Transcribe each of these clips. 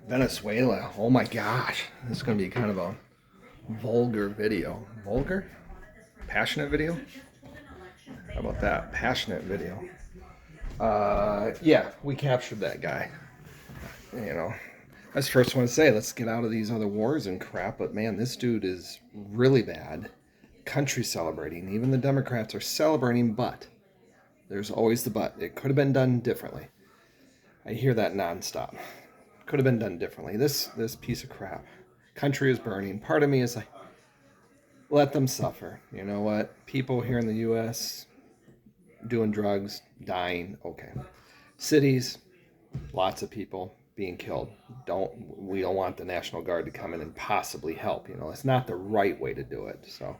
Venezuela. Oh my gosh. This is going to be kind of a vulgar video. Vulgar? Passionate video? How about that? Passionate video. Yeah, we captured that guy. You know, I just first want to say, let's get out of these other wars and crap. But man, this dude is really bad. Country celebrating. Even the Democrats are celebrating, but there's always the but. It could have been done differently. I hear that nonstop. Could have been done differently. This piece of crap. Country is burning. Part of me is like, let them suffer. You know what? People here in the U.S. doing drugs, dying. Okay. Cities, lots of people being killed. We don't want the National Guard to come in and possibly help. You know, it's not the right way to do it. So,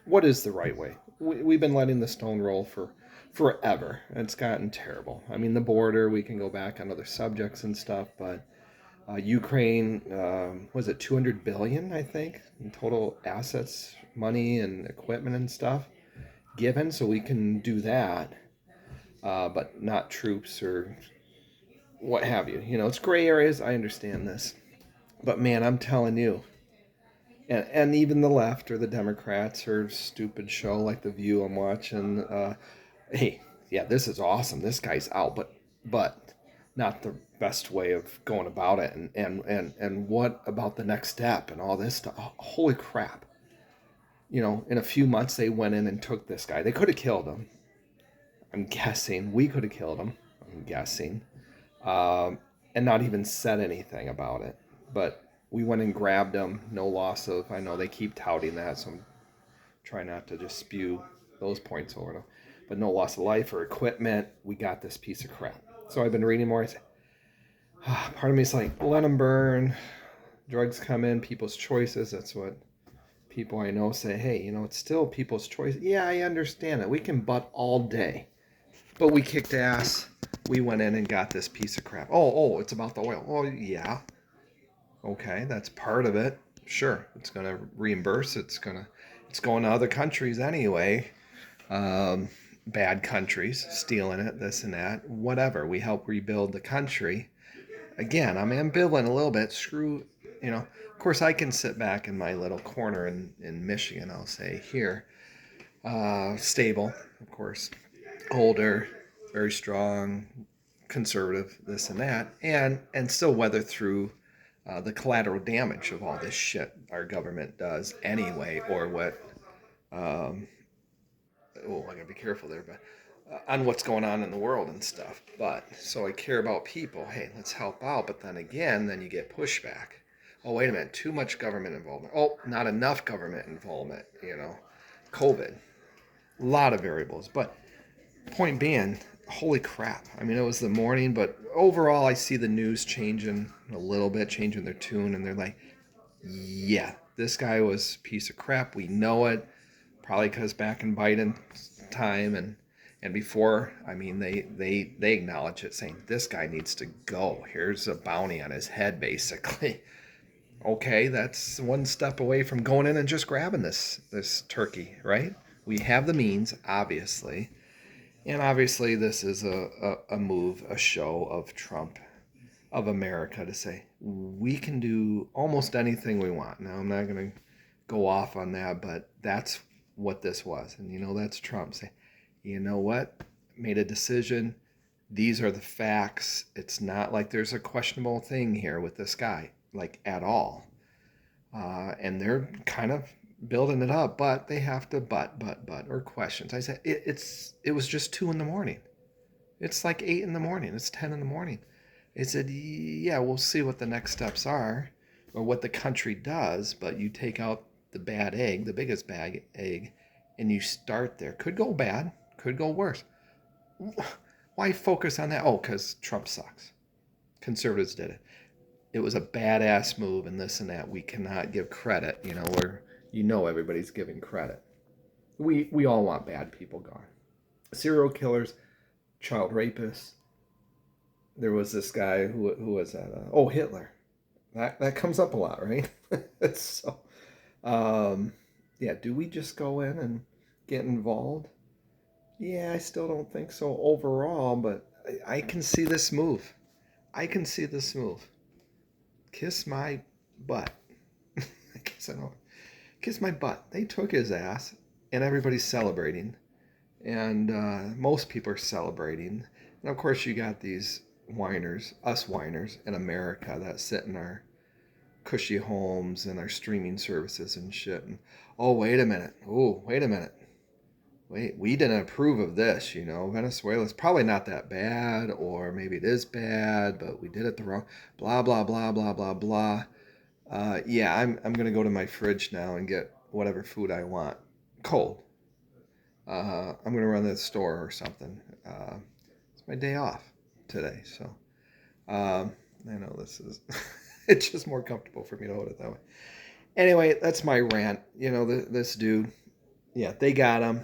what is the right way? We've been letting the stone roll for forever. It's gotten terrible. I mean, the border. We can go back on other subjects and stuff, but Ukraine, was it 200 billion, I think, in total assets, money, and equipment and stuff given, so we can do that, but not troops or what have you. You know, it's gray areas. I understand this, but man, I'm telling you, and even the left or the Democrats or stupid show like The View I'm watching. Hey, yeah, this is awesome. This guy's out, but not the best way of going about it. And what about the next step and all this stuff? Oh, holy crap! You know, in a few months they went in and took this guy. They could have killed him. I'm guessing we could have killed him. I'm guessing, and not even said anything about it. But we went and grabbed him. No loss of. I know they keep touting that, so I'm trying not to just spew those points over them. But no loss of life or equipment. We got this piece of crap. So I've been reading more. I say, part of me is like, let them burn. Drugs come in, people's choices. That's what people I know say. Hey, you know, it's still people's choice. Yeah, I understand it. We can butt all day, but we kicked ass. We went in and got this piece of crap. It's about the oil. Oh, yeah. Okay, that's part of it. Sure, it's going to reimburse. It's going to other countries anyway. Um, Bad countries stealing it, this and that, whatever. We help rebuild the country. Again, I'm ambivalent a little bit. Screw, you know. Of course, I can sit back in my little corner in Michigan. I'll say here, stable, of course, older, very strong, conservative, this and that, and still weather through the collateral damage of all this shit our government does anyway, or what. Um, I gotta be careful there, but on what's going on in the world and stuff. But so I care about people. Hey, let's help out. But then again, then you get pushback. Oh, wait a minute, too much government involvement. Oh, not enough government involvement. You know, COVID, a lot of variables. But point being, holy crap. I mean, it was the morning, but overall, I see the news changing a little bit, changing their tune, and they're like, yeah, this guy was a piece of crap. We know it. Probably because back in Biden's time and before, I mean, they acknowledge it, saying this guy needs to go. Here's a bounty on his head, basically. Okay, that's one step away from going in and just grabbing this turkey, right? We have the means, obviously, and obviously this is a move, a show of Trump, of America, to say we can do almost anything we want. Now I'm not going to go off on that, but that's what this was. And you know, that's Trump saying, you know what, made a decision. These are the facts. It's not like there's a questionable thing here with this guy, like at all. And they're kind of building it up, but they have to but or questions. I said it was just 2 in the morning. It's like 8 in the morning. It's 10 in the morning. They said, yeah, we'll see what the next steps are or what the country does, but you take out the bad egg, the biggest bad egg, and you start there. Could go bad, could go worse. Why focus on that? Oh, because Trump sucks. Conservatives did it. It was a badass move and this and that. We cannot give credit, you know, where everybody's giving credit. We all want bad people gone. Serial killers, child rapists. There was this guy who was that? Hitler. That comes up a lot, right? So, yeah. Do we just go in and get involved? Yeah, I still don't think so overall, but I can see this move. I can see this move. Kiss my butt. I guess I don't. Kiss my butt. They took his ass, and everybody's celebrating. And most people are celebrating. And of course, you got these whiners, us whiners in America that sit in our cushy homes and our streaming services and shit. And oh, wait a minute. Oh, wait a minute. Wait, we didn't approve of this, you know. Venezuela's probably not that bad, or maybe it is bad, but we did it the wrong. Blah blah blah blah blah blah. Yeah, I'm gonna go to my fridge now and get whatever food I want, cold. I'm gonna run to the store or something. It's my day off today, so I know this is. It's just more comfortable for me to hold it that way. Anyway, that's my rant. You know, this dude. Yeah, they got him.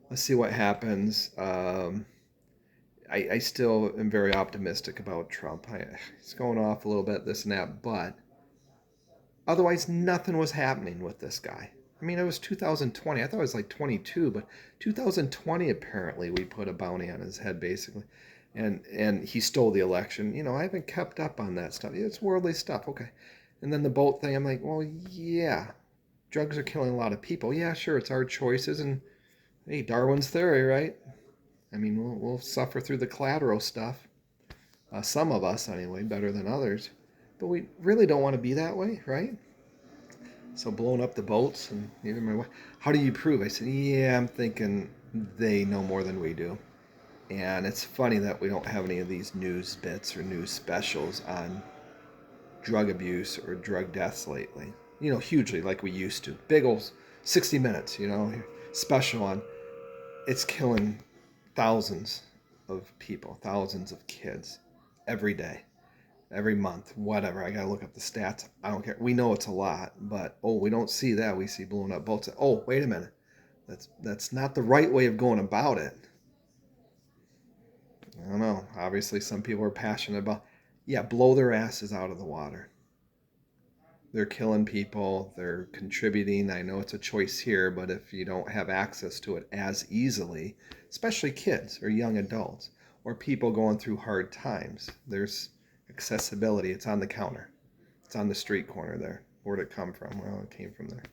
Let's see what happens. I still am very optimistic about Trump. He's going off a little bit, this and that, but otherwise, nothing was happening with this guy. I mean, it was 2020. I thought it was like 22, but 2020 apparently we put a bounty on his head basically, and he stole the election. You know, I haven't kept up on that stuff. It's worldly stuff, okay. And then the boat thing, I'm like, well, yeah, drugs are killing a lot of people. Yeah, sure, it's our choices, and hey, Darwin's theory, right? I mean, we'll suffer through the collateral stuff. Some of us, anyway, better than others. But we really don't want to be that way, right? So blowing up the boats, and even my wife, how do you prove? I said, yeah, I'm thinking they know more than we do. And it's funny that we don't have any of these news bits or news specials on drug abuse or drug deaths lately. You know, hugely like we used to. Big old 60 minutes, you know, special on it's killing thousands of people, thousands of kids every day, every month, whatever. I gotta look up the stats. I don't care. We know it's a lot, but oh, we don't see that. We see blowing up boats. Oh, wait a minute. That's not the right way of going about it. I don't know. Obviously, some people are passionate about. Yeah, blow their asses out of the water. They're killing people. They're contributing. I know it's a choice here, but if you don't have access to it as easily, especially kids or young adults or people going through hard times, there's accessibility. It's on the counter. It's on the street corner there. Where'd it come from? Well, it came from there.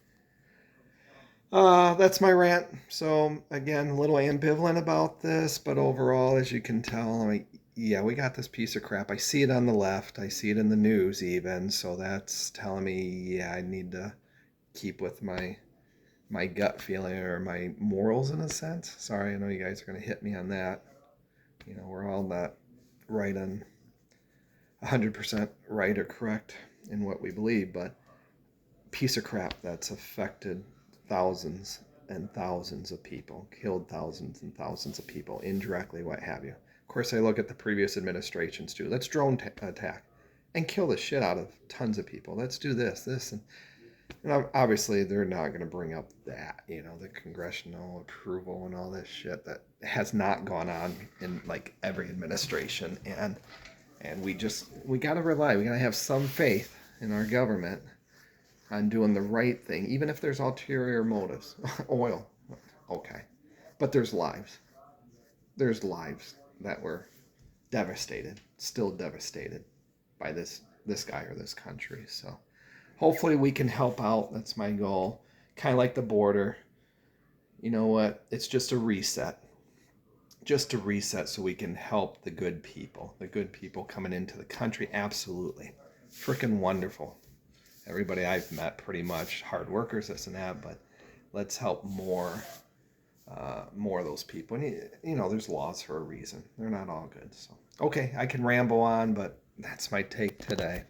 That's my rant. So again, a little ambivalent about this, but overall, as you can tell, yeah, we got this piece of crap. I see it on the left. I see it in the news even. So that's telling me, yeah, I need to keep with my gut feeling or my morals in a sense. Sorry, I know you guys are gonna hit me on that. You know, we're all not right on 100% right or correct in what we believe, but piece of crap that's affected thousands and thousands of people, killed thousands and thousands of people indirectly, what have you. Of course, I look at the previous administrations too. Let's attack and kill the shit out of tons of people. Let's do this, and obviously they're not going to bring up that, you know, the congressional approval and all this shit that has not gone on in like every administration, and we got to rely. We got to have some faith in our government on doing the right thing, even if there's ulterior motives. Oil, okay. But there's lives. There's lives that were devastated, still devastated by this guy or this country. So hopefully we can help out. That's my goal. Kind of like the border. You know what? It's just a reset. Just a reset so we can help the good people. The good people coming into the country. Absolutely. Freaking wonderful. Everybody I've met pretty much hard workers, this and that, but let's help more of those people. And you know, there's laws for a reason. They're not all good. So okay, I can ramble on, but that's my take today.